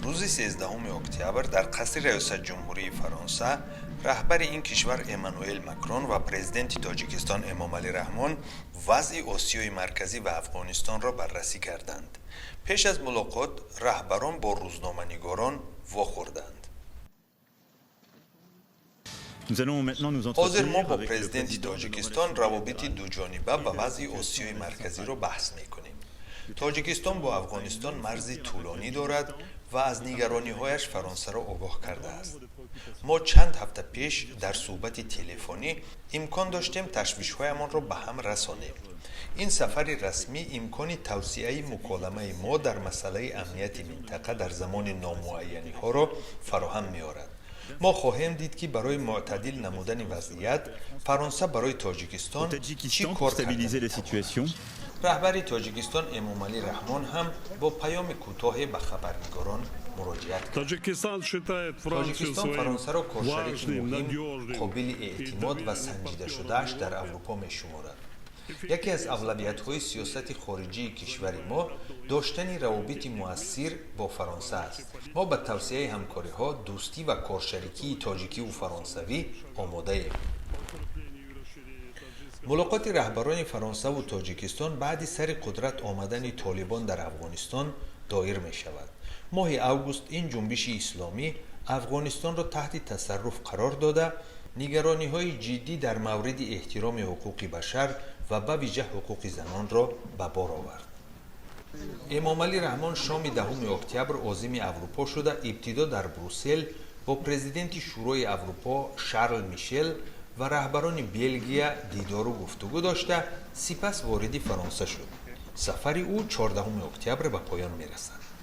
روز 13 اکتبر در قصر ریاست جمهوری فرانسه رهبر این کشور امانوئل ماکرون و پرزیدنت تاجیکستان امامعلی رحمان وضع آسیای مرکزی و افغانستان را بررسی کردند. پیش از ملاقات رهبران با روزنامه‌نگاران واخوردند. حاضر ما با پرزیدنت تاجیکستان روابط دوجانبه و وضع آسیای مرکزی را بحث می‌کنیم. تاجیکستان با افغانستان مرزی طولانی دارد و از نگرانی‌هایش فرانسه را آگاه کرده است. ما چند هفته پیش در صحبت تلفنی امکان داشتیم تشویش‌هایمان را به هم رسانیم. این سفر رسمی امکان توسعه مکالمه ما در مسئله امنیت منطقه در زمان نامعینی‌ها را فراهم می‌آورد. ما خواهیم دید که برای معتدل نمودن وضعیت فرانسه برای تاجیکستان چی کار کرده. رهبر تاجیکستان امامعلی رحمان هم با پیام کوتاه به خبرنگاران مراجعت کرد. تاجیکستان فرانسه را کارشریک مهم، قابل اعتماد و سنجیده شده‌اش در اروپا می‌شمارد. یکی از اولویت‌های سیاست خارجی کشور ما داشتن روابط مؤثر با فرانسه است. ما به توسعه همکاری‌ها، دوستی و کارشریکی تاجیکی و فرانسوی آماده ایم. ملاقات رهبران فرانسه و تاجیکستان بعد سر قدرت آمدن طالبان در افغانستان دایر می شود. ماه اوگوست این جنبش اسلامی افغانستان را تحت تصرف قرار داده، نگرانی های جدی در مورد احترام حقوق بشر و به ویژه حقوق زنان را به بار آورد. امامعلی رحمان شام 10 اکتبر عازم اروپا شده ابتدا در بروسل با پرزیدنت شورای اروپا شارل میشل و رهبران بلژیک دیدار و گفتگو داشته، سپس وارد فرانسه شد. سفر او 14 اکتبر به پایان می‌رسد.